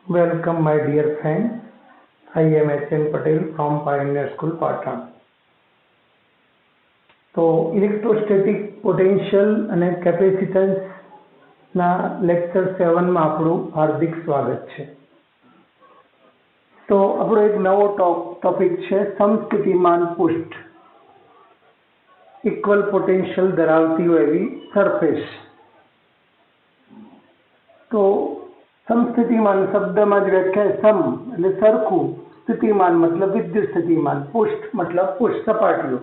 Welcome, my dear friend. I am H.N. Patel from Pioneer School, Patan. તો electrostatic potential અને કેપેસિટન્સના lecture 7માં આપણું હાર્દિક સ્વાગત છે. તો આપણો એક નવો ટોપિક છે સમસ્થિતિમાન પૃષ્ઠ. ઇક્વલ પોટેન્શિયલ ધરાવતી હોય એવી સરફેસ. તો સમસ્થિતિમાન શબ્દમાં જ વ્યાખ્યા સમ એટલે સરખું, સ્થિતિમાન મતલબ વિદ્યુત સ્થિતિમાન, પૃષ્ઠ મતલબ પૃષ્ઠ સપાટીઓ.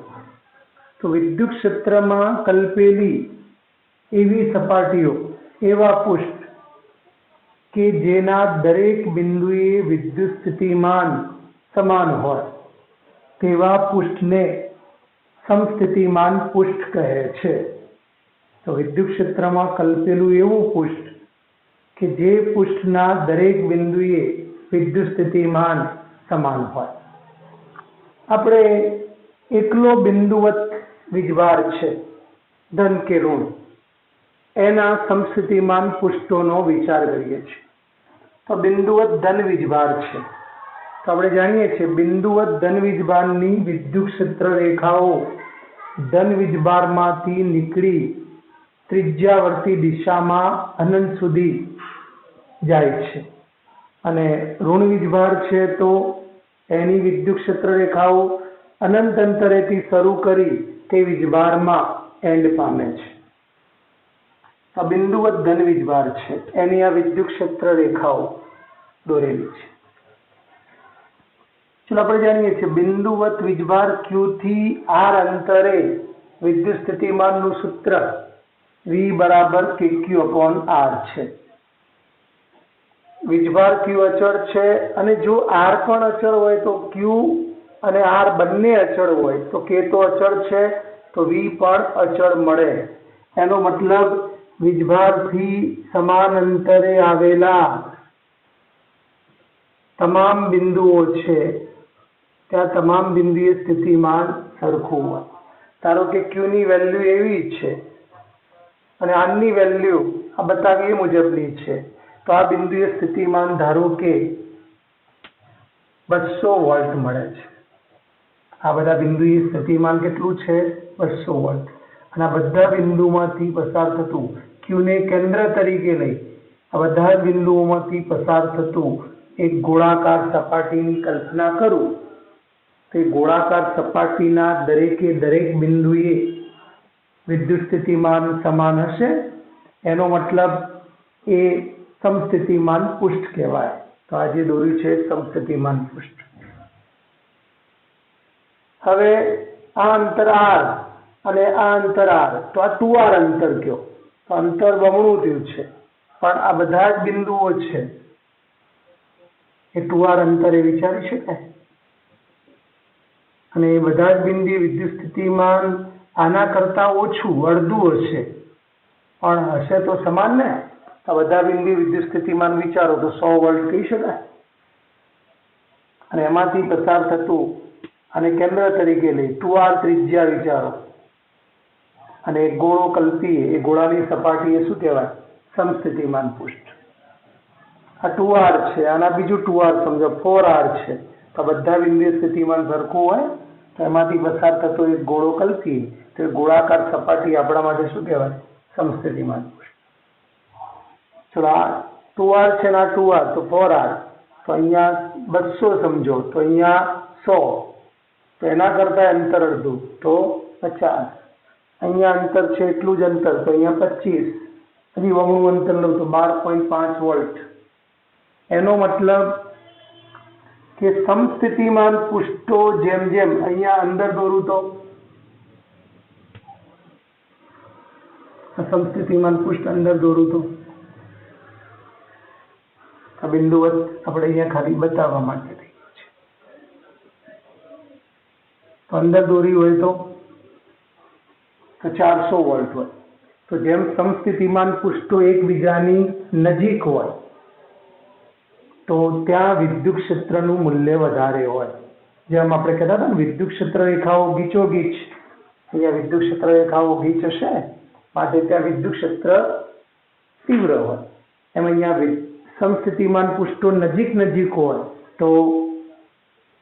તો વિદ્યુત ક્ષેત્રમાં કલ્પેલી એવી સપાટીઓ, એવા પૃષ્ઠ કે જેના દરેક બિંદુએ વિદ્યુત સ્થિતિમાન સમાન હોય તેવા પૃષ્ઠને સમસ્થિતિમાન પૃષ્ઠ કહે છે. તો વિદ્યુત ક્ષેત્રમાં કલ્પેલું એવું પૃષ્ઠ કે જે પૃષ્ઠના દરેક બિંદુએ વિદ્યુત સ્થિતિમાન સમાન હોય. આપણે એકલો બિંદુવત વીજભાર છે, ધન કે ઋણ, એના સમસ્થિતિમાન પૃષ્ઠોનો વિચાર કરીએ છીએ. તો બિંદુવત ધન વીજભાર છે. તો આપણે જાણીએ છીએ બિંદુવત ધન વીજભારની વિદ્યુત ક્ષેત્ર રેખાઓ ધન વીજભારમાંથી નીકળી ત્રિજ્યાવર્તી દિશામાં અનંત સુધી જાય છે, અને ઋણ વીજભાર છે તો એની વિદ્યુત ક્ષેત્ર રેખાઓ અનંત અંતરેથી શરૂ કરી તે વીજભારમાં એન્ડ પામે છે. આ બિંદુવત ધન વીજભાર છે, એની આ વિદ્યુત ક્ષેત્ર રેખાઓ દોરેલી છે. ચલો આપણે જાણીએ છીએ બિંદુવત વીજભાર Q થી R અંતરે વિદ્યુત સ્થિતિમાનનું સૂત્ર V બરાબર KQ/R છે. વીજભાર Q અચળ છે, અને જો R પણ અચળ હોય તો Q અને R બંને અચળ હોય તો K તો અચળ છે તો V પણ અચળ મળે. એનો મતલબ વીજભારથી સમાન અંતરે આવેલા તમામ બિંદુઓ છે ત્યાં તમામ બિંદુએ સ્થિતિમાન સરખું હોય. ધારો કે Q ની વેલ્યુ એવી છે અને R ની વેલ્યુ આ બતાવી એ મુજબની છે, તો આ બિંદુએ સ્થિતિમાન ધારો કે 200 વોલ્ટ મળે છે. આ બધા બિંદુએ સ્થિતિમાન કેટલું છે? 200 વોલ્ટ. અને આ બધા બિંદુમાંથી પસાર થતું Q ને કેન્દ્ર તરીકે લઈ આ બધા બિંદુઓમાંથી પસાર થતું એક ગોળાકાર સપાટીની કલ્પના કરું તો એ ગોળાકાર સપાટીના દરેકે દરેક બિંદુએ વિદ્યુત સ્થિતિમાન સમાન હશે. એનો મતલબ એ સમસ્થિતિમાન પૃષ્ઠ કહેવાય. તો આ જે દોર્યું છે સમસ્થિતિમાન પૃષ્ઠ. હવે આ અંતર R અને આ અંતર R, તો આ 2R અંતર કયો, તો અંતર બમણું થયું છે, પણ આ બધા જ બિંદુઓ છે એ 2R અંતરે વિચારી શકાય. અને એ બધા જ બિંદુએ વિદ્યુત સ્થિતિમાન આના કરતા ઓછું, અડધું હશે, પણ હશે તો સમાન ને. આ બધા બિંદુ વિદ્યુત સ્થિતિમાન વિચારો તો 100 વોલ્ટ કહી શકાય. અને એમાંથી પસાર થતું અને કેન્દ્ર તરીકે લઈ 2R ત્રિજ્યા વિચારો અને એક ગોળો કલ્પીએ, એ ગોળાની સપાટી એ શું કહેવાય? સમસ્થિતિમાન પૃષ્ઠ. આ 2R છે, આના બીજું 2R સમજો 4R છે. તો બધા બિંદુ સ્થિતિમાન સરખું હોય તો એમાંથી પસાર થતો એક ગોળો કલ્પીએ તો ગોળાકાર સપાટી આપણા માટે શું કહેવાય? સમસ્થિતિમાન પૃષ્ઠ. ચલો આ 2R છે ને આ 2R તો 4R, તો અહીંયા 200 સમજો તો અહીંયા 100, તો એના કરતા અંતર અડધું તો 50. અહીંયા અંતર છે એટલું જ અંતર તો અહીંયા 25. હજી બમણું અંતર લઉં તો 12.5 વોલ્ટ. એનો મતલબ કે સમસ્થિતિમાન પૃષ્ઠો જેમ જેમ અહીંયા અંદર દોરું તો સમસ્થિતિમાન પૃષ્ઠ અંદર દોરું તો આ બિંદુવત આપણે અહીંયા ખાલી બતાવવા માટે થઈ છે. તો અંદર દોરી હોય તો 400 વોલ્ટ હોય. તો જેમ સમસ્થિતિમાન પૃષ્ઠો એકબીજાની નજીક હોય તો ત્યાં વિદ્યુત ક્ષેત્રનું મૂલ્ય વધારે હોય. જેમ આપણે કહેતા હતા ને વિદ્યુત ક્ષેત્ર રેખાઓ ગીચોગીચ, અહીંયા વિદ્યુત ક્ષેત્ર રેખાઓ ગીચ હશે માટે ત્યાં વિદ્યુત ક્ષેત્ર તીવ્ર હોય. એમ અહીંયા સમસ્થિતિમાન પુષ્ટો નજીક નજીક હોય તો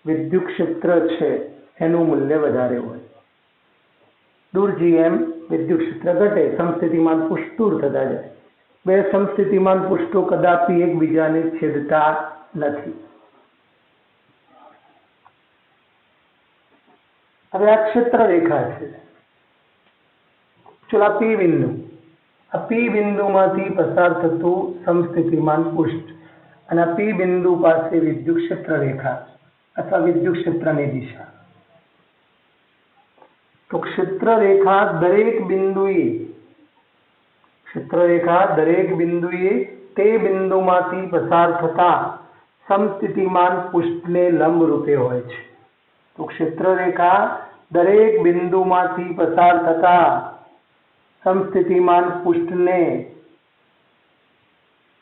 વિદ્યુત ક્ષેત્ર છે એનું મૂલ્ય વધારે હોય. દૂર જઈએ એમ વિદ્યુત ક્ષેત્ર ઘટે, સમસ્થિતિમાન પુષ્ટ દૂર થતા જાય. બે સમસ્થિતિમાન પુષ્ટો કદાપી એકબીજાને છેદતા નથી. હવે આ ક્ષેત્ર રેખા છે. ચલો આ પી બિંદુ, આ પી બિંદુમાંથી પસાર થતું સમસ્થિતિમાન પુષ્ટ અને આ પી બિંદુ પાસે વિદ્યુત ક્ષેત્ર રેખા અથવા વિદ્યુત ક્ષેત્રની દિશા. તો ક્ષેત્ર રેખા દરેક બિંદુએ તે બિંદુમાંથી પસાર થતા સમસ્થિતિમાન પુષ્ટને લંબ રૂપે હોય છે. તો ક્ષેત્ર રેખા દરેક બિંદુમાંથી પસાર થતા સમસ્થિતિમાન પુષ્ટને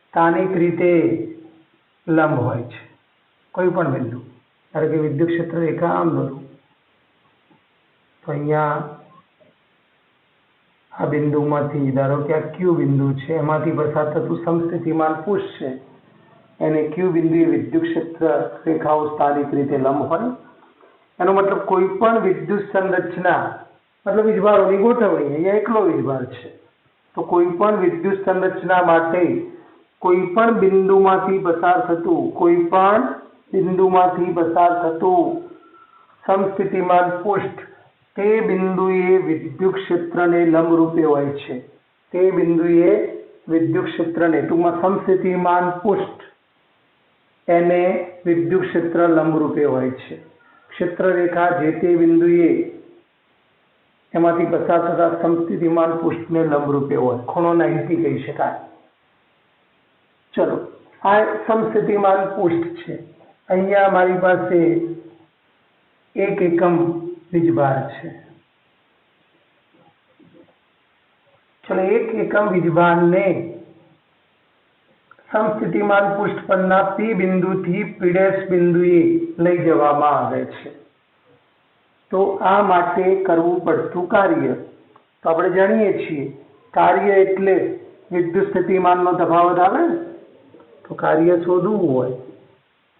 સ્થાનિક રીતે લંબ હોય છે. કોઈ પણ બિંદુ, ધારો કે વિદ્યુત ક્ષેત્ર રેખા આમ દોરું તો અહીંયા આ બિંદુમાંથી, ધારો કે આ ક્યુ બિંદુ છે, એમાંથી પસાર થતું સમસ્થિતિમાન પુષ્ટ છે, એને ક્યુ બિંદુએ વિદ્યુત ક્ષેત્ર રેખાઓ સ્થાનિક રીતે લંબ હોય. એનો મતલબ કોઈ પણ વિદ્યુત સંરચના, મતલબ વીજભારોની ગોઠવણી, અહીંયા એકલો વીજભાર છે, તો કોઈ પણ વિદ્યુત સંરચના માટે કોઈ પણ બિંદુમાંથી પસાર થતું સમસ્થિતિમાન પુષ્ટ તે બિંદુએ વિદ્યુત ક્ષેત્રને લંબ રૂપે હોય છે. તે બિંદુએ વિદ્યુત ક્ષેત્રને, ટૂંકમાં સમસ્થિતિમાન પુષ્ટ એને વિદ્યુત ક્ષેત્ર લંબ રૂપે હોય છે. ક્ષેત્ર રેખા જે તે બિંદુએ એમાંથી પસાર થતા સમસ્થિતિમાન પુષ્ટને લંબ રૂપે હોય, ખૂણો 90 કહી શકાય. ચલો આ સમસ્થિતિમાન પુષ્ટ છે. અહીંયા મારી પાસે 1 એકમ વીજભાર છે. ચલો 1 એકમ વીજભારને સમસ્થિતિમાન પુષ્ટ પરના પી બિંદુથી પી' બિંદુએ લઈ જવામાં આવે છે. તો આ માટે કરવું પડતું કાર્ય તો આપણે જાણીએ છીએ. કાર્ય એટલે વિદ્યુત સ્થિતિમાનનો તફાવત આવે ને, તો કાર્ય શોધવું હોય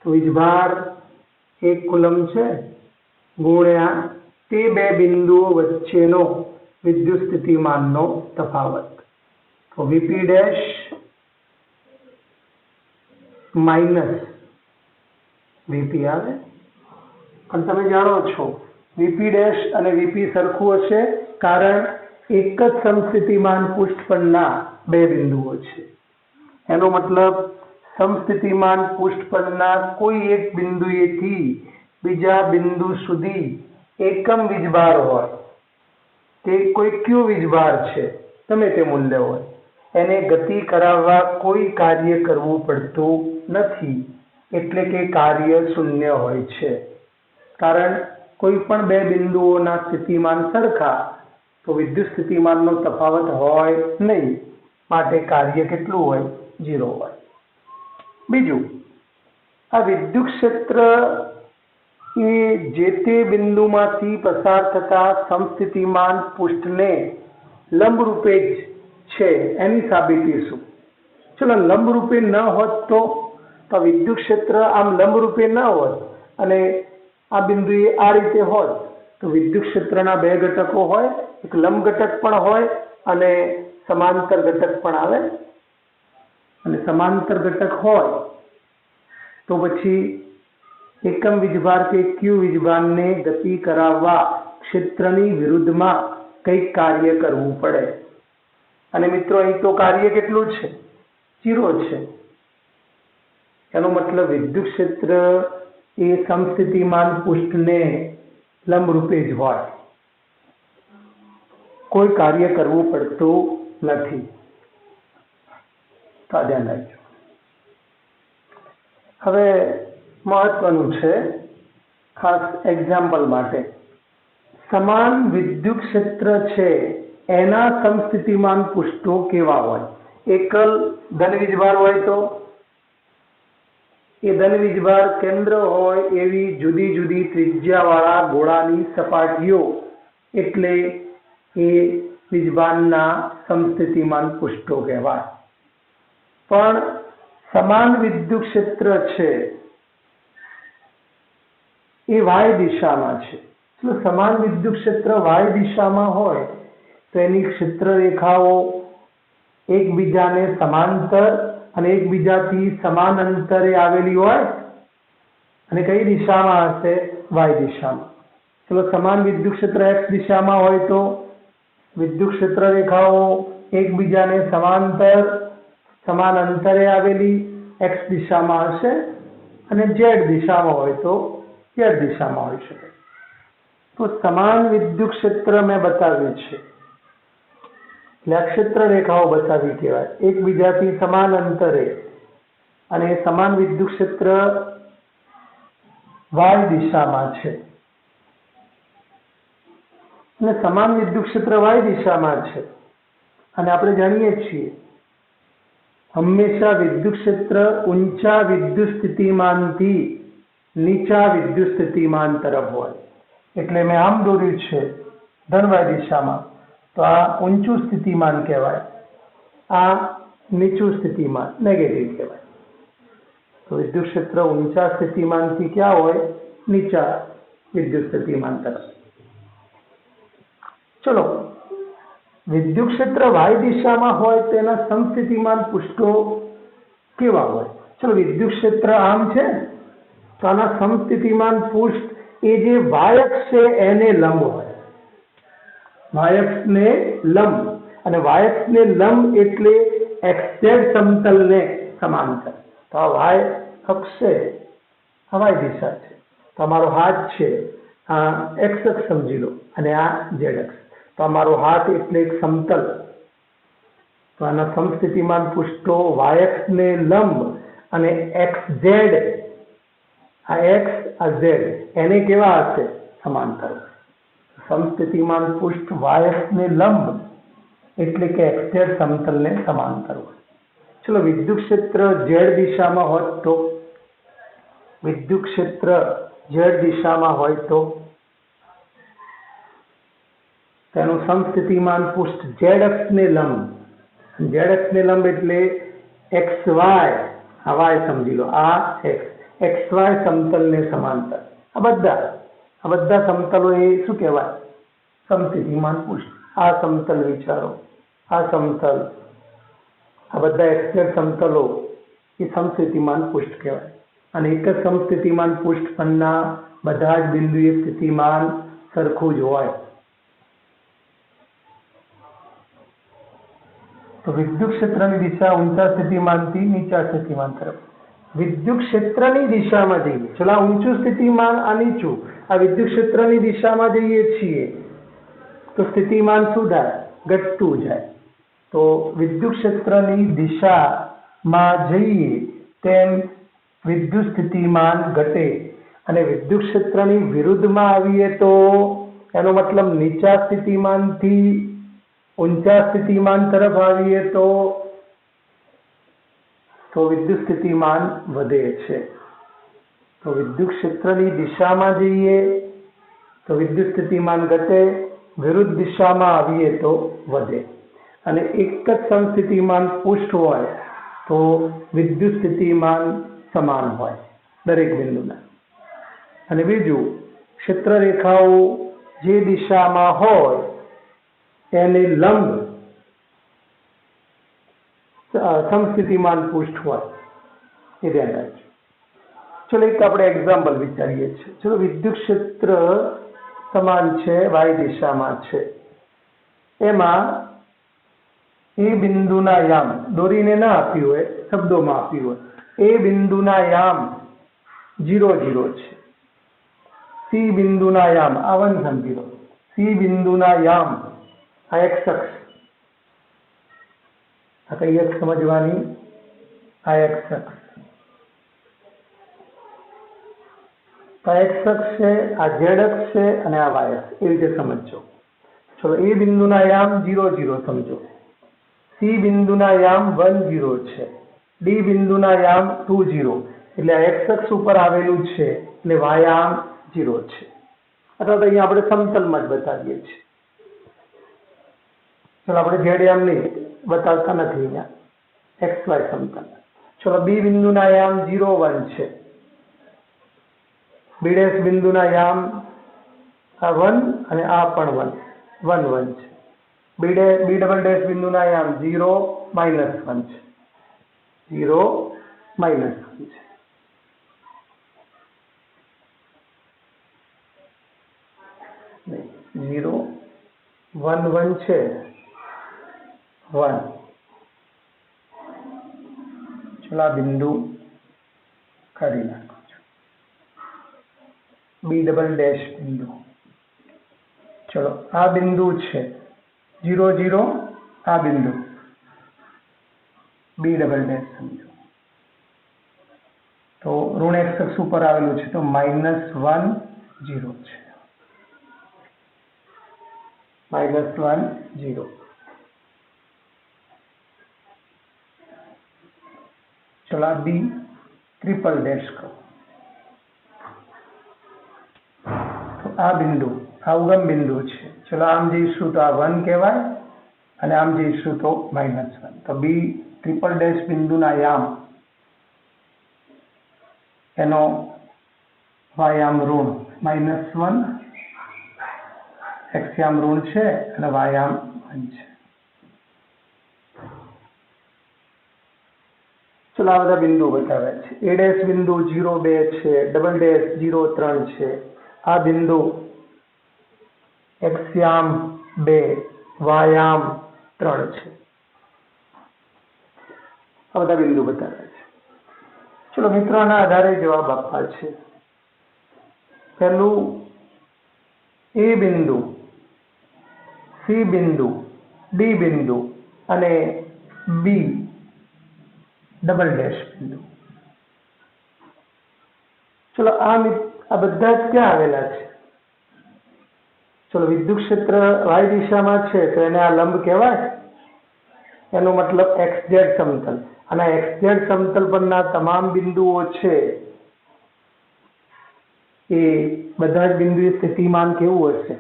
તો વીજભાર 1 કુલમ છે ગુણ્યા તે બે બિંદુઓ વચ્ચેનો વિદ્યુત સ્થિતિમાનનો તફાવત. તો Vp' માઇનસ Vp આવે. પણ તમે જાણો છો Vp' અને Vp સરખું હશે, કારણ એક જ સમસ્થિતિમાન પુષ્ટ પરના બે બિંદુઓ છે. એનો મતલબ સમસ્થિતિમાન પુષ્ટ પરના કોઈ એક બિંદુએથી બીજા બિંદુ સુધી એકમ વીજભાર હોય, તે કોઈ ક્યુ વીજભાર છે, ગમે તે મૂલ્ય હોય, એને ગતિ કરાવવા કોઈ કાર્ય કરવું પડતું નથી. એટલે કે કાર્ય શૂન્ય હોય છે, કારણ કોઈ પણ બે બિંદુઓના સ્થિતિમાન સરખા તો વિદ્યુત સ્થિતિમાનનો તફાવત હોય નહીં, માટે કાર્ય કેટલું હોય? 0 હોય. બીજું, આ વિદ્યુત ક્ષેત્ર એ જે તે બિંદુમાંથી પસાર થતા સમસ્થિતિમાન પુષ્ટને લંબ રૂપે જ છે, એની સાબિતી શું? ચલો લંબ રૂપે ન હોત તો વિદ્યુત ક્ષેત્ર આમ લંબ રૂપે ન હોત અને આ બિંદુએ આ રીતે હોત તો વિદ્યુત ક્ષેત્રના બે ઘટકો હોય, એક લંબ ઘટક પણ હોય અને સમાંતર ઘટક પણ આવે. અને સમાંતર ઘટક હોય તો પછી એકમ વીજભાર કે ક્યુ વીજભારને ગતિ કરાવવા ક્ષેત્રની વિરુદ્ધમાં કંઈક કાર્ય કરવું પડે. અને મિત્રો અહીં તો કાર્ય કેટલું છે? 0 છે. એનો મતલબ વિદ્યુત ક્ષેત્ર એ સમસ્થિતિમાન પુષ્ટને લંબ રૂપે જ હોય, કોઈ કાર્ય કરવું પડતું નથી. તો ધ્યાન રાખજો. હવે મહત્વનું છે, ખાસ એક્ઝામ્પલ માટે, સમાન વિદ્યુત ક્ષેત્ર છે એના સમસ્થિતિમાન પુષ્ટો કેવા હોય? એકલ ધન વીજભાર હોય તો એ ધન વીજભાર કેન્દ્ર હોય એવી જુદી જુદી ત્રિજ્યાવાળા ગોળાની સપાટીઓ એટલે એ વીજભારના સમસ્થિતિમાન પુષ્ટો કહેવાય. પણ સમાન વિદ્યુત ક્ષેત્ર છે એ વાય દિશામાં છે. એટલે સમાન વિદ્યુત ક્ષેત્ર વાય દિશામાં હોય તો એની ક્ષેત્ર રેખાઓ એકબીજાને સમાંતર અને એકબીજાથી સમાન અંતરે આવેલી હોય અને કઈ દિશામાં હશે? વાય દિશામાં. ચલો સમાન વિદ્યુત ક્ષેત્ર એક્સ દિશામાં હોય તો વિદ્યુત ક્ષેત્ર રેખાઓ એકબીજાને સમાંતર સમાન અંતરે આવેલી એક્સ દિશામાં હશે અને ઝેડ દિશામાં હોય તો ઝેડ દિશામાં હોઈ શકે. તો સમાન વિદ્યુત ક્ષેત્ર મેં બતાવ્યું છે એટલે આ ક્ષેત્ર રેખાઓ બતાવી કહેવાય એકબીજાથી સમાન અંતરે અને સમાન વિદ્યુત ક્ષેત્ર વાય દિશામાં છે અને સમાન વિદ્યુત ક્ષેત્ર વાય દિશામાં છે અને આપણે જાણીએ છીએ હંમેશા વિદ્યુત ક્ષેત્ર ઊંચા વિદ્યુત સ્થિતિમાનથી નીચા વિદ્યુત સ્થિતિમાન તરફ હોય. એટલે મેં આમ દોર્યું છે ધન વાય દિશામાં તો આ ઊંચું સ્થિતિમાન કહેવાય, આ નીચું સ્થિતિમાન નેગેટિવ કહેવાય. તો વિદ્યુત ક્ષેત્ર ઊંચા સ્થિતિમાનથી ક્યાં હોય? નીચા વિદ્યુત સ્થિતિમાન તરફ. ચલો વિદ્યુત ક્ષેત્ર વાય દિશામાં હોય તેના સમસ્થિતિમાન પૃષ્ઠો કેવા હોય? ચલો વિદ્યુત ક્ષેત્ર આમ છે તો આના સમસ્થિતિમાન પૃષ્ઠ એ જે વાય અક્ષ છે એને લંબ હોય. વાય અક્ષને લંબ અને વાય અક્ષને લંબ એટલે XZ સમતલને સમાંતર. તો આ વાય અક્ષ છે આ વાય દિશા છે તો અમારો હાથ છે આ એક્સ અક્ષ સમજી લો અને આ ઝેડ અક્ષ. તો અમારો હાથ એટલે એક સમતલ. તો આના સમસ્થિતિમાન પૃષ્ઠો વાય અક્ષને લંબ અને XZ આ એક્સ આ ઝેડ એને કેવા હશે? સમાંતર. સમસ્થિતિમાન પૃષ્ઠ વાય અક્ષને લંબ એટલે કે XZ સમતલને સમાંતર હોય. ચલો વિદ્યુત ક્ષેત્ર ઝેડ દિશામાં હોય તો વિદ્યુત ક્ષેત્ર ઝેડ દિશામાં હોય તો તેનું સમસ્થિતિમાન પૃષ્ઠ ઝેડ અક્ષને લંબ. ઝેડ અક્ષને લંબ એટલે XY આ વાય સમજી લો આ XY સમતલને સમાંતર. આ બધા સમતલો એ શું કહેવાય? સમસ્થિતિમાન પૃષ્ઠ. આ સમતલ વિચારો, આ સમતલ, આ બધા XZ સમતલો એ સમસ્થિતિમાન પૃષ્ઠ કહેવાય. અને એક જ સમસ્થિતિમાન પૃષ્ઠ પરના બધા જ બિંદુએ સ્થિતિમાન સરખું જ હોય. તો વિદ્યુત ક્ષેત્રની દિશા ઊંચા સ્થિતિમાનથી નીચા સ્થિતિમાન તરફ. વિદ્યુત ક્ષેત્રની દિશામાં જઈએ, ચલો આ ઊંચું સ્થિતિમાન આ નીચું, આ વિદ્યુત ક્ષેત્રની દિશામાં જઈએ છીએ તો સ્થિતિમાન શું થાય? ઘટતું જાય. તો વિદ્યુત ક્ષેત્રની દિશામાં જઈએ તેમ વિદ્યુત સ્થિતિમાન ઘટે અને વિદ્યુત ક્ષેત્રની વિરુદ્ધમાં આવીએ તો એનો મતલબ નીચા સ્થિતિમાનથી ઊંચા સ્થિતિમાન તરફ આવીએ તો વિદ્યુત સ્થિતિમાન વધે છે. તો વિદ્યુત ક્ષેત્રની દિશામાં જઈએ તો વિદ્યુત સ્થિતિમાન ઘટે, વિરુદ્ધ દિશામાં આવીએ તો વધે. અને એક જ સમસ્થિતિમાન પૃષ્ઠ હોય તો વિદ્યુત સ્થિતિમાન સમાન હોય દરેક બિંદુના. અને બીજું ક્ષેત્ર રેખાઓ જે દિશામાં હોય એને લંબ સમસ્થિતિમાન પૃષ્ઠ હોય એ ધ્યાન રાખજો. ચલો એક આપણે એક્ઝામ્પલ વિચારીએ છીએ. ચલો વિદ્યુત ક્ષેત્ર સમાન છે વાય દિશામાં છે, એમાં એ બિંદુના યામ દોરીને ના આપ્યું હોય, શબ્દોમાં આપ્યું હોય, એ બિંદુના યામ 0 0 છે. સી બિંદુના યામ આ 1 સમજી લો. સી બિંદુના યામ આ એક્સ અક્ષ, આ કઈ અક્ષ સમજવાની? આ એક્સ અક્ષ. આ એક્સ અક્ષ છે, આ ઝેડ અક્ષ છે અને આ વાય અક્ષ. એ રીતે સમજો. ચલો એ બિંદુના યામ 0 0 સમજો. સી બિંદુના યામ 1 0 છે. ડી બિંદુના યામ 2 0. એટલે આ એક્સ અક્ષ ઉપર આવેલું છે એટલે વાય યામ 0 છે. અથવા તો અહીંયા આપણે સમતલમાં જ બતાવીએ છીએ. ચલો આપણે ઝેડ યામ નહીં બતાવતા નથી અહીંયા, XY સમતલ. चलो बी बिंदुना याम 0 1 છે, બી ડેશ બિંદુના યામ આ 1 અને આ પણ 1 1 1 છે, બી ડબલ ડેશ બિંદુના યામ 0 -1 છે, 0 -1 છે. नहीं 0 1 1 છે 1. चलो आ बिंदु કરી નાખો છો, બી ડબલ ડેશ બિંદુ. ચલો આ બિંદુ છે 0 0, આ બિંદુ બી ડબલ ડેશ બિંદુ. તો ઋણ x અક્ષ ઉપર આવેલું છે તો -1 0 છે, -1 0. चलो आ बी ट्रिपल डैश करो तो आ बिंदु आ उगम बिंदु है. चलो आम जईशु तो आ 1 कहवाय અને આમ જઈશું તો -1. તો બી ટ્રિપલ ડેશ બિંદુના યામ એનો વાયામ ઋણ -1, x યામ ઋણ છે અને વાયામ 1 છે. चलो आ બધા બિંદુ બતાવ્યા છે. એ ડેશ બિંદુ 0 2 છે, ડબલ ડેશ 0 3 છે, આ બિંદુ x યામ 2 વાયામ 3 છે. આ બધા બિંદુ બતાવ્યા છે. ચલો મિત્રો આના આધારે જવાબ આપવા છે. પહેલું એ બિંદુ, સી બિંદુ, ડી બિંદુ અને બી डबल डैश बिंदु. चलो आ બધા જ ક્યાં આવેલા છે? ચલો વિદ્યુત ક્ષેત્ર y દિશામાં છે તો એને આ લંબ કહેવાય, એનો મતલબ xz સમતલ. અને xz સમતલ પરના તમામ બિંદુઓ છે એ બધા જ બિંદુએ સ્થિતિમાન કેવું હશે?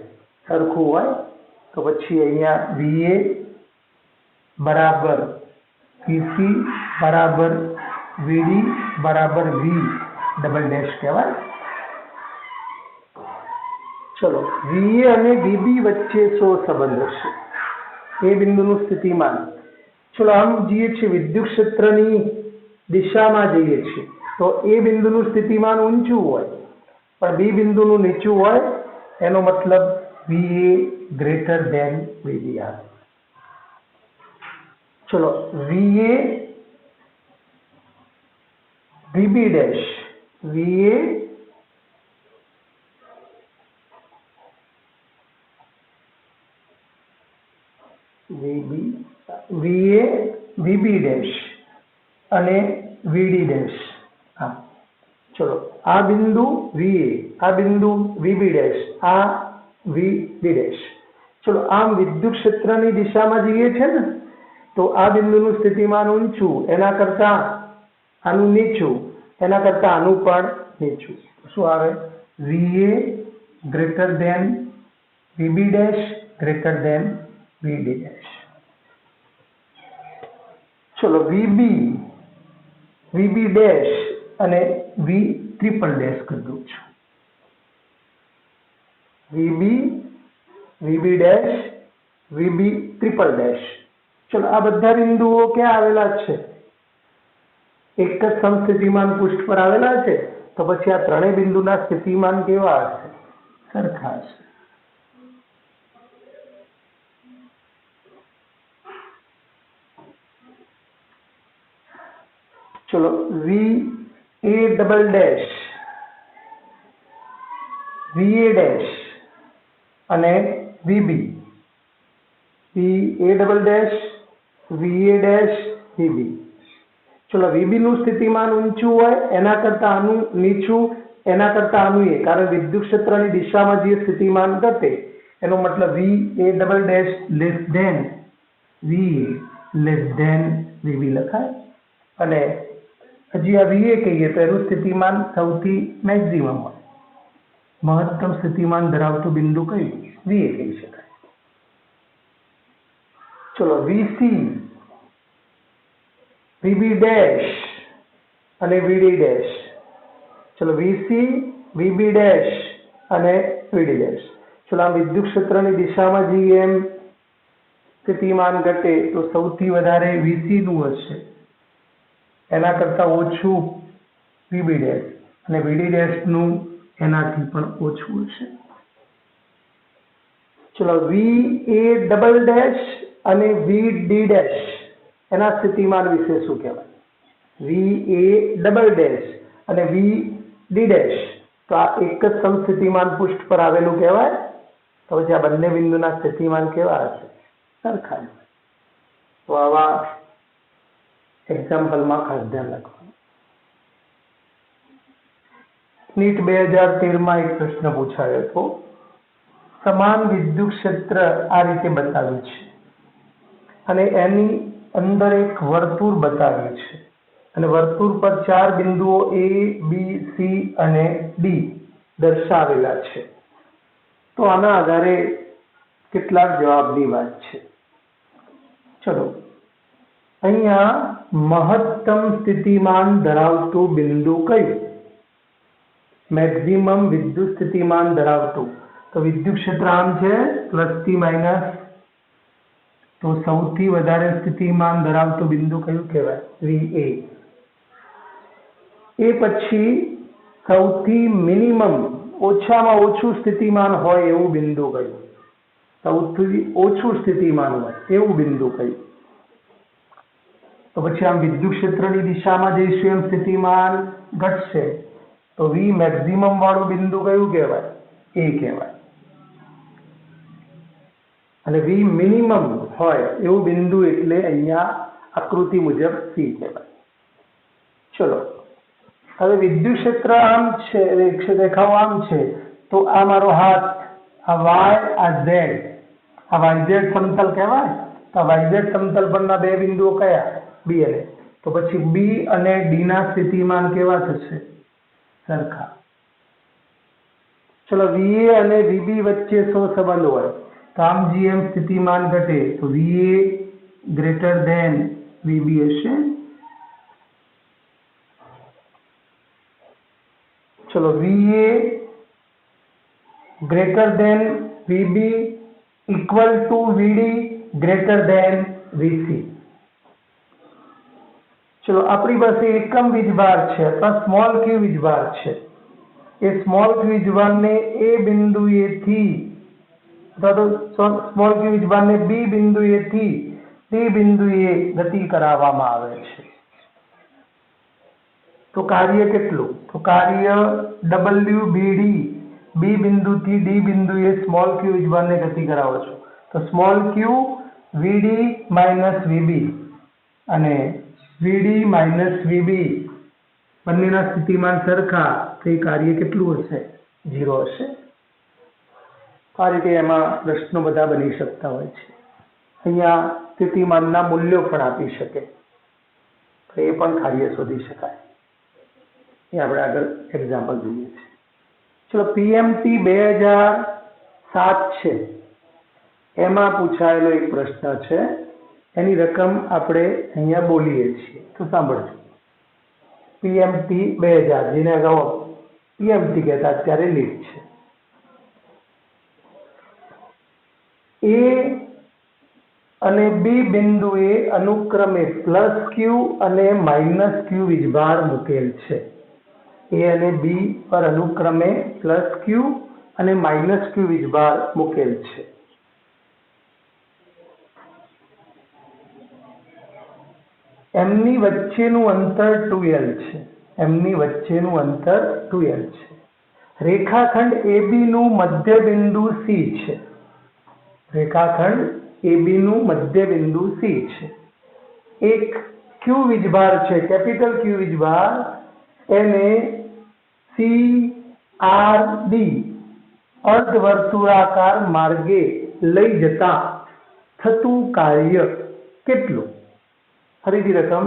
સરખું હોય. તો પછી અહીંયા VA બરાબર VC बराबर VD बराबर V डबल डैश कहवाय. चलो VA અને VB વચ્ચે શો સંબંધ હશે? એ બિંદુનું સ્થિતિમાન. ચલો આમ જઈએ છીએ વિદ્યુત ક્ષેત્રની દિશામાં જઈએ છીએ તો એ બિંદુનું સ્થિતિમાન ઊંચું હોય પણ બી બિંદુનું નીચું હોય, એનો મતલબ VA ગ્રેટર ધેન VB આવે. चलो VA VB dash, VA VA VB dash અને VD डैश. हाँ चलो आ बिंदु VA, आ बिंदु VB डैश, आ VD डैश. चलो आम विद्युत क्षेत्रनी दिशाમાં જઈએ છે ને તો આ બિંદુનું સ્થિતિમાન ઊંચું, એના કરતા આનું નીચું, એના કરતા આનું પણ નીચું. શું આવે? VA greater than VB dash greater than VD dash. ચલો VB ડેશ અને V ટ્રિપલ ડેશ કરી દઉં છું. VB dash VB triple dash. चलो आ બધા બિંદુઓ ક્યાં આવેલા છે? એક જ સમસ્થિતિમાન પૃષ્ઠ પર આવેલા છે તો પછી આ ત્રણેય બિંદુના સ્થિતિમાન કેવા હશે? સરખા હશે. चलो VA double dash VA dash અને VB, VA double dash VA dash VB. चलो VB નું સ્થિતિમાન ઊંચું હોય એના કરતા આનું નીચું, એના કરતા આનું એ, કારણ વિદ્યુત ક્ષેત્રની દિશામાં જે સ્થિતિમાન ઘટે એનો મતલબ VA double dash less than VA less than VB લખાય. અને હજી આ VA કહીએ તો એનું સ્થિતિમાન સૌથી મેક્સિમમ હોય, મહત્તમ સ્થિતિમાન ધરાવતું બિંદુ કયું? VA કહી શકાય. चलो VC VB डैश અને વીડી ડેશ. ચલો વીસી વીબી ડેશ અને વીડી ડેશ. ચલો આ વિદ્યુત ક્ષેત્રની દિશામાં જઈએ એમ સ્થિતિમાન ઘટે તો સૌથી વધારે વીસી નું હશે, એના કરતા ઓછું વીબી ડેશ અને વીડી ડેશ નું એનાથી પણ ઓછું હશે. ચલો વી એ ડબલ ડેશ અને વી ડી ડેશ એના સ્થિતિમાન વિશે શું કહેવાય? વી એ ડબલ ડેશ અને વી ડી ડેશ તો આ એક જ સમસ્થિતિમાન પૃષ્ઠ પર આવેલું કહેવાય. તો પછી આ બંને બિંદુના સ્થિતિમાન કેવા હશે? સરખા. તો આવા એક્ઝામ્પલમાં ખાસ ધ્યાન રાખવાનું. નીટ 2013માં એક પ્રશ્ન પૂછાયો હતો. સમાન વિદ્યુત ક્ષેત્ર આ રીતે બતાવ્યું છે અને એની અંદર એક વર્તુળ બતાવ્યું છે અને વર્તુળ પર 4 બિંદુઓ A, B, C અને D દર્શાવેલા છે. તો આના આધારે કેટલાક જવાબની વાત છે. ચલો અહીંયા મહત્તમ સ્થિતિમાન ધરાવતું બિંદુ કયું? મેક્સિમમ વિદ્યુત સ્થિતિમાન ધરાવતું. તો વિદ્યુત ક્ષેત્ર આમ છે પ્લસ થી માઇનસ. તો સૌથી વધારે સ્થિતિમાન ધરાવતું બિંદુ કયું કહેવાય? VA. એ પછી સૌથી મિનિમમ ઓછામાં ઓછું સ્થિતિમાન હોય એવું બિંદુ કયું? સૌથી ઓછું સ્થિતિમાન હોય એવું બિંદુ કયું? તો પછી આમ વિદ્યુત ક્ષેત્રની દિશામાં જઈશું એમ સ્થિતિમાન ઘટશે તો વી મેક્સિમમ વાળું બિંદુ કયું કહેવાય? એ કહેવાય. અને વી મિનિમમ હોય એવું બિંદુ એટલે અહીંયા આકૃતિ મુજબ સી કહેવાય. ચલો હવે વિદ્યુત ક્ષેત્ર આમ છે, રેખાઓ આમ છે તો આ મારો હાથ, આ વાય, આ ઝેડ, આ વાયઝેડ સમતલ કહેવાય. તો વાયઝેડ સમતલ પરના બે બિંદુઓ કયા? બી અને. તો પછી બી અને ડી ના સ્થિતિમાન કેવા થશે? સરખા. ચલો વીએ અને વીબી વચ્ચે શું સંબંધ હોય? તો આમ જેમ સ્થિતિમાન ઘટે તો વીએ ગ્રેટર ધેન વીબી હશે. ચલો VA greater than VB equal to VD greater than VC. ચલો આપણી પાસે એકમ વીજભાર છે અથવા સ્મોલ ક્યુ વીજભાર છે. એ સ્મોલ ક્યુ વીજભારને એ બિંદુએથી અથવા તો સ્મોલ ક્યુ વીજભારને બી બિંદુએથી ડી બિંદુએ ગતિ કરાવવામાં આવે છે. તો કાર્ય કેટલું? તો કાર્ય WBD. બી બિંદુથી ડી બિંદુએ સ્મોલ ક્યુ વીજભારને ગતિ કરાવો છો તો સ્મોલ ક્યુ વીડી માઇનસ વીબી અને વીડી માઇનસ વીબી બંનેના સ્થિતિમાન સરખા તો એ કાર્ય કેટલું હશે? 0 હશે. આ રીતે એમાં પ્રશ્નો બધા બની શકતા હોય છે. અહીંયા સ્થિતિમાનના મૂલ્યો પણ આપી શકે તો એ પણ કાર્ય શોધી શકાય. એ આપણે આગળ એક્ઝામ્પલ જોઈએ છીએ. ચલો પીએમટી 2007 છે એમાં પૂછાયેલો એક પ્રશ્ન છે. એની રકમ આપણે અહીંયા બોલીએ છીએ તો સાંભળજો. પીએમટી 2000 જેને અગાઉ પીએમટી કહેતા અત્યારે લીડ છે. એ અને બી બિંદુએ અનુક્રમે પ્લસ ક્યુ અને માઇનસ ક્યુ વીજભાર મૂકેલ છે. એ અને બી પર અનુક્રમે પ્લસ ક્યુ અને માઇનસ ક્યુ વીજભાર મૂકેલ છે. એમની વચ્ચેનું અંતર 2L છે. એમની વચ્ચેનું અંતર 2L છે. રેખાખંડ AB નું મધ્ય બિંદુ C છે. રેખાખંડ AB નું મધ્ય બિંદુ C છે. એક ક્યુ વીજભાર છે, કેપિટલ ક્યુ વીજભાર, એને CRD અર્ધવર્તુળાકાર માર્ગે લઈ જતા થતું કાર્ય કેટલું? ફરીથી રકમ.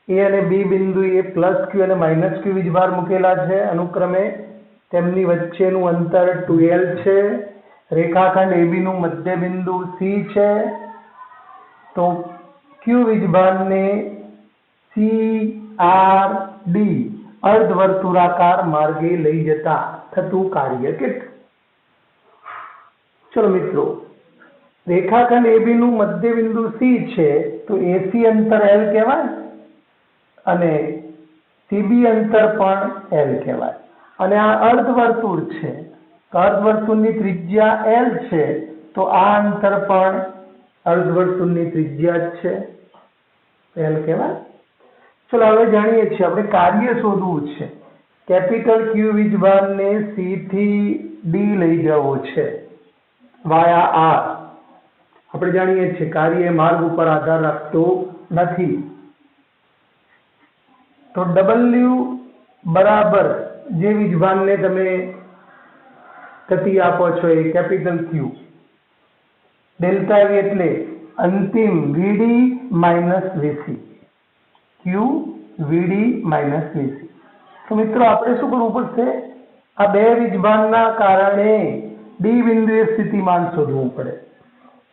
એ અને બી બિંદુએ પ્લસ ક્યુ અને માઇનસ ક્યુ વીજભાર મૂકેલા છે અનુક્રમે. તેમની વચ્ચેનું અંતર 2L છે. રેખાખંડ AB નું મધ્ય બિંદુ C છે. તો ક્યુ વીજભારને CRD આર ડી અર્ધવર્તુળાકાર માર્ગે લઈ જતા થતું કાર્ય કેટલું? ચલો મિત્રો, રેખાખંડ AB નું મધ્ય બિંદુ C છે તો AC અંતર L કહેવાય અને CB અંતર પણ L કહેવાય. અને આ અર્ધવર્તુળ છે તો અર્ધવર્તુળની ત્રિજ્યા L છે તો આ અંતર પણ અર્ધવર્તુળની ત્રિજ્યા જ છે, L કહેવાય. ચલો હવે જાણીએ છીએ આપણે કાર્ય શોધવું છે. કેપિટલ Q વીજભારને C થી D લઈ જવો છે વાયા R. આપણે જાણીએ છીએ કાર્ય માર્ગ ઉપર આધાર રાખતું નથી. તો W બરાબર જે વીજભારને તમે ગતિ આપો છો એ કેપિટલ Q, ડેલ્ટા V એટલે અંતિમ VD minus VC, Q VD minus VC. તો મિત્રો આપણે શું કરવું પડશે? આ બે વીજભારના કારણે D બિંદુએ સ્થિતિમાન શોધવું પડે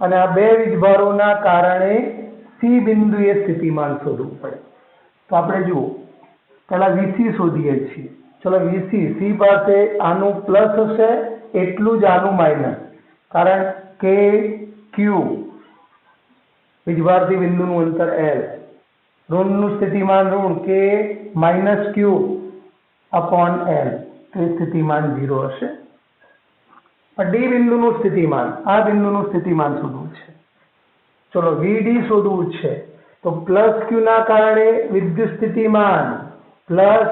અને આ બે વીજભારોના કારણે C બિંદુએ સ્થિતિમાન શોધવું પડે. તો આપણે જુઓ, પહેલા VC શોધીએ છીએ. ચલો VC, C પાસે આનું પ્લસ હશે એટલું જ આનું માઇનસ, કારણ કે Q વીજભારથી બિંદુનું અંતર L, ઋણનું સ્થિતિમાન ઋણ કે માઇનસ Q અપોન L, તો એ સ્થિતિમાન 0 હશે. પણ D બિંદુનું સ્થિતિમાન, આ બિંદુનું સ્થિતિમાન શોધવું છે. ચલો VD શોધવું છે તો પ્લસ Q ના કારણે વિદ્યુત સ્થિતિમાન પ્લસ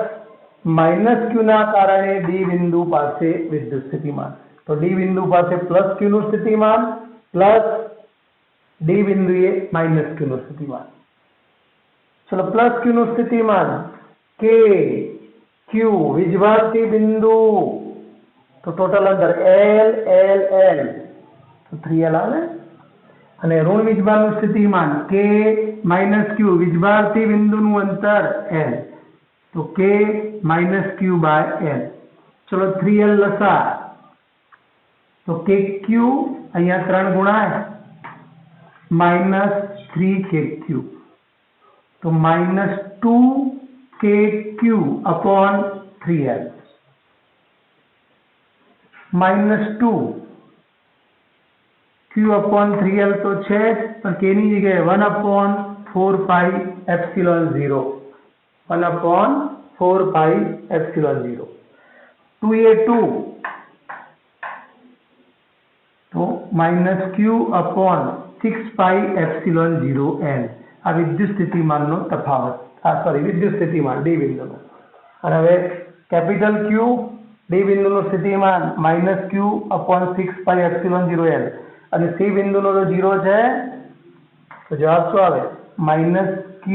માઇનસ Q ના કારણે D બિંદુ પાસે વિદ્યુત સ્થિતિમાન. તો D બિંદુ પાસે પ્લસ Q નું સ્થિતિમાન પ્લસ D બિંદુએ માઇનસ Q નું સ્થિતિમાન. ચલો પ્લસ Q નું સ્થિતિમાન K Q વીજભારથી બિંદુ, તો ટોટલ અંતર L L L, તો 3L આવે. અને ઋણ વીજભારનું સ્થિતિમાન K માઇનસ Q વીજભારથી બિંદુનું અંતર L, તો K minus Q by L. ચલો 3L લસા, તો KQ અહીંયા 3 ગુણાય માઇનસ 3KQ, તો minus 2KQ upon 3L. Minus 2Q upon 3L તો છે જ, પણ K ની જગ્યાએ 1 અપોન 4 પાઈ એપ્સિલોન 0, 1 અપોન 4 પાઈ એપ્સિલોન 0. 2A2 તો માઇનસ Q અપોન 6 પાઈ એપ્સિલોન 0L. આ વિદ્યુત સ્થિતિમાનનો તફાવત, વિદ્યુત સ્થિતિમાન D બિંદુનું. અને હવે કેપિટલ Q D બિંદુનું સ્થિતિમાન માઇનસ Q અપોન 6 પાઈ એપ્સિલોન 0L અને C બિંદુનો તો 0 છે, તો જવાબ શું આવે? Minus Q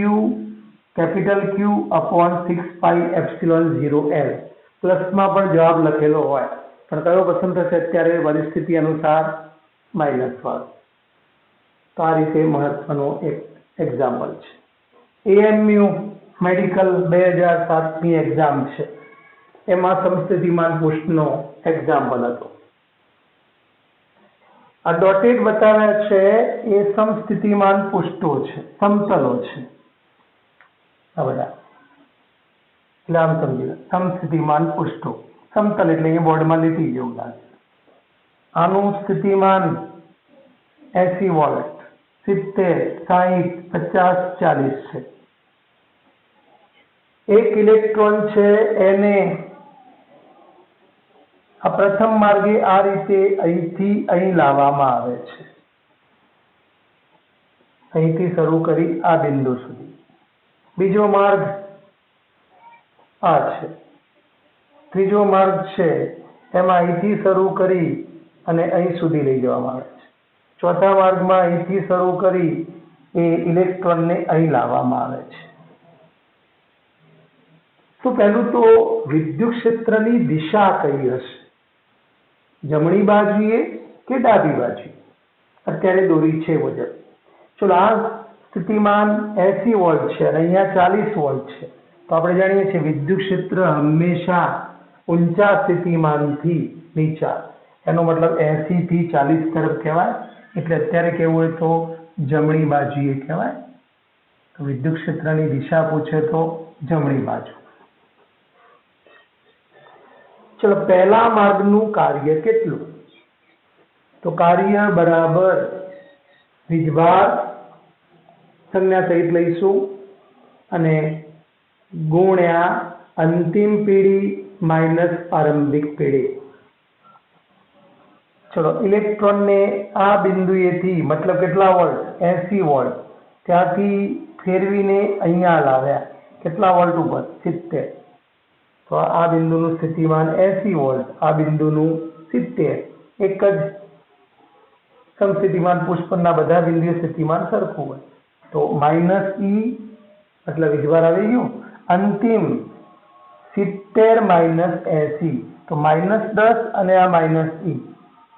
capital Q upon 6 પાઈ એપ્સિલોન 0L. પ્લસમાં પણ જવાબ લખેલો હોય પણ કયો પસંદ થશે અત્યારે પરિસ્થિતિ અનુસાર? માઇનસ વાળો. તો આ રીતે મહત્વનો એક એક્ઝામ્પલ છે. AMU મેડિકલ 2007ની એક્ઝામ છે, એમાં સમસ્થિતિમાન પૃષ્ઠનો એક્ઝામ્પલ હતો. આ ડોટેડ બતાવ્યા છે એ સમસ્થિતિમાન પૃષ્ઠો છે, સમતલો છે આ બધા. એટલે આમ સમજી લો, સમસ્થિતિમાન પૃષ્ઠો, સમતલ એટલે એ બોર્ડમાં લીટી જેવું લાગે. આનું સ્થિતિમાન 80 વોલ્ટ, 70, 60, 50, 40 છે. એક ઇલેક્ટ્રોન છે એને આ પ્રથમ માર્ગે આ રીતે અહીંથી અહીં લાવવામાં આવે છે, અહીંથી શરૂ કરી આ બિંદુ સુધી. બીજો માર્ગ આ છે, ત્રીજો માર્ગ છે એમાં અહીંથી શરૂ કરી અને અહીં સુધી લઈ જવામાં આવે છે. ચોથા માર્ગમાં અહીંથી શરૂ કરી એ ઇલેક્ટ્રોનને અહીં લાવવામાં આવે છે. તો પહેલું તો વિદ્યુત ક્ષેત્રની દિશા કઈ હશે? જમણી બાજુએ કે ડાબી બાજુએ? અત્યારે દોરી છે મુજબ. ચલો આ સ્થિતિમાન 80 વોલ્ટ છે અને અહીંયા 40 વોલ્ટ છે. તો આપણે જાણીએ છીએ વિદ્યુત ક્ષેત્ર હંમેશા ઊંચા સ્થિતિમાનથી નીચા, એનો મતલબ 80 થી 40 તરફ કહેવાય. એટલે અત્યારે કેવું હોય તો જમણી બાજુએ કહેવાય. તો વિદ્યુત ક્ષેત્રની દિશા પૂછે તો જમણી બાજુ. ચલો પહેલા માર્ગનું કાર્ય કેટલું? તો કાર્ય બરાબર વીજભાર સંજ્ઞા સહિત લઈશું અને ગુણ્યા અંતિમ પીળી માઇનસ આરંભિક પીળી. ચલો ઇલેક્ટ્રોનને આ બિંદુએથી મતલબ કેટલા વોલ્ટ 80 વોલ્ટ ત્યાંથી ફેરવીને અહીંયા લાવ્યા કેટલા વોલ્ટ ઉપર 70. તો આ બિંદુનું સ્થિતિમાન 80 વોલ્ટ, આ બિંદુનું 70. એક જ સમસ્થિતિમાન પુષ્પ પરના બધા બિંદુએ સ્થિતિમાન સરખું હોય. તો માઇનસ ઈ મતલબ વીજભાર આવી ગયું. અંતિમ 70 માઇનસ 80 તો -10 અને આ માઇનસ ઈ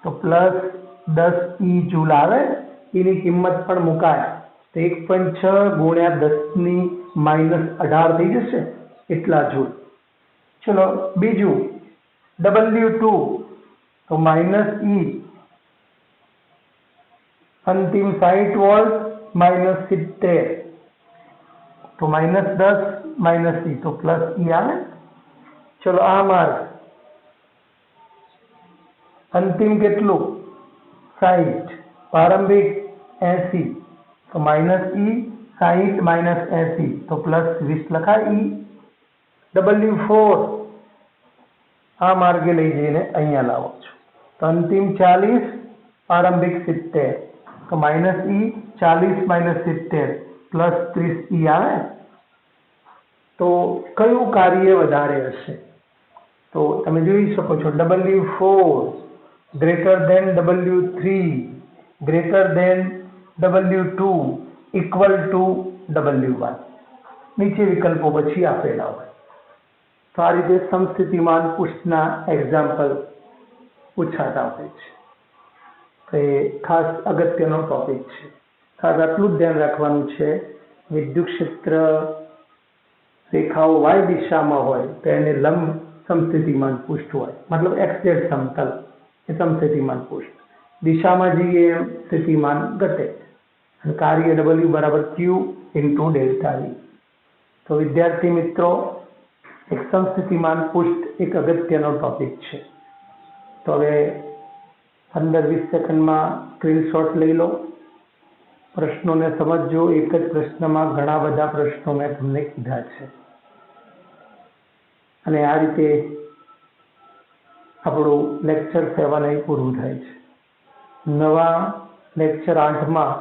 તો +10 ઈ જૂલ આવે. એની કિંમત પણ મુકાય તો 1.6 ગુણ્યા 10⁻18 થઈ જશે એટલા જૂલ. ચલો બીજું W2 તો માઇનસ ઈ અંતિમ 60 વોલ્ટ -70 તો -10 માઇનસ ઈ તો પ્લસ ઈ આવે. ચલો આ માર્ગ અંતિમ કેટલું 60 પ્રારંભિક 80 તો માઇનસ ઈ 60 માઇનસ 80 તો +20 લખાય ઈ. W4 આ માર્ગે લઈ જઈને અહીંયા લાવો છો તો અંતિમ 40 પ્રારંભિક 70 તો માઇનસ ઈ 40 માઇનસ 70 +30 ઈ આવે. તો કયું કાર્ય વધારે હશે? તો તમે જોઈ શકો છો W4 greater than W3 greater than W2 equal to W1. નીચે વિકલ્પો પછી આપેલા હોય. તો આ રીતે સમસ્થિતિમાન પુષ્પના એક્ઝામ્પલ પૂછાતા હોય છે. તો એ ખાસ અગત્યનો ટોપિક છે. ખાસ આટલું જ ધ્યાન રાખવાનું છે, વિદ્યુત ક્ષેત્ર રેખાઓ y દિશામાં હોય તો એને લંબ સમસ્થિતિમાન પૃષ્ઠ હોય, મતલબ XZ સમતલ એ સમસ્થિતિમાન પૃષ્ઠ. દિશામાં જઈએ એમ સ્થિતિમાન ઘટે અને કાર્ય W બરાબર Q ઇન્ટુ ડેલ્ટા V. તો વિદ્યાર્થી મિત્રો, એક સમસ્થિતિમાન પૃષ્ઠ એક અગત્યનો ટોપિક છે. તો હવે 15-20 સેકન્ડમાં સ્ક્રીનશોટ લઈ લો, પ્રશ્નોને સમજજો. એક જ પ્રશ્નમાં ઘણા બધા પ્રશ્નો મેં તમને કીધા છે અને આ રીતે આપણું લેક્ચર 7 પૂરું થાય છે. નવા લેક્ચર 8માં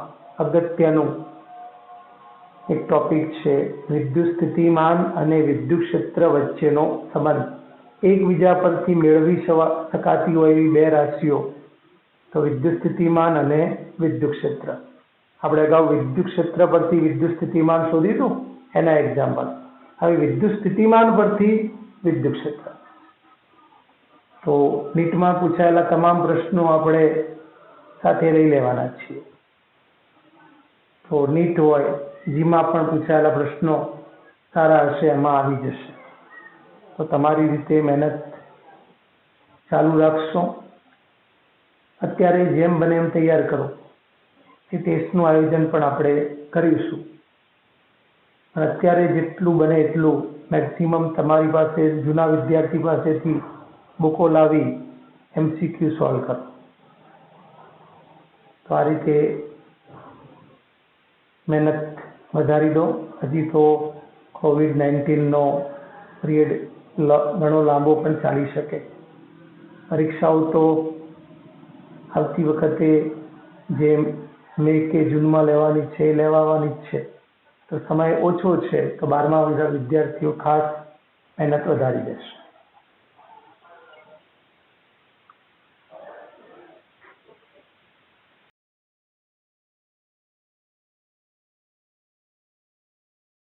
અગત્યનું એક ટોપિક છે વિદ્યુત સ્થિતિમાન અને વિદ્યુત ક્ષેત્ર વચ્ચેનો સંબંધ. એકબીજા પરથી મેળવી શકાતી હોય એવી બે રાશિઓ, તો વિદ્યુત સ્થિતિમાન અને વિદ્યુત ક્ષેત્ર. આપણે અગાઉ વિદ્યુત ક્ષેત્ર પરથી વિદ્યુત સ્થિતિમાન શોધીશું, એના એક્ઝામ્પલ. હવે વિદ્યુત સ્થિતિમાન પરથી વિદ્યુત ક્ષેત્ર. તો નીટમાં પૂછાયેલા તમામ પ્રશ્નો આપણે સાથે લઈ લેવાના છીએ. તો નીટ હોય, જીમાં પણ પૂછાયેલા પ્રશ્નો સારા હશે, એમાં આવી જશે. તો તમારી રીતે મહેનત ચાલુ રાખશો. અત્યારે જેમ બને એમ તૈયાર કરો. એ ટેસ્ટનું આયોજન પણ આપણે કરીશું. અને અત્યારે જેટલું બને એટલું મેક્સિમમ તમારી પાસે જૂના વિદ્યાર્થી પાસેથી બુકો લાવી MCQ સોલ્વ કરો. તો આ રીતે મહેનત વધારી દો. હજી તો COVID-19નો પિરિયડ ઘણો લાંબો પણ ચાલી શકે. પરીક્ષાઓ તો આવતી વખતે જે મે કે જૂનમાં લેવાની છે એ લેવાની જ છે. તો સમય ઓછો છે, તો 12મા વિદ્યાર્થીઓ ખાસ મહેનત વધારી દેશે.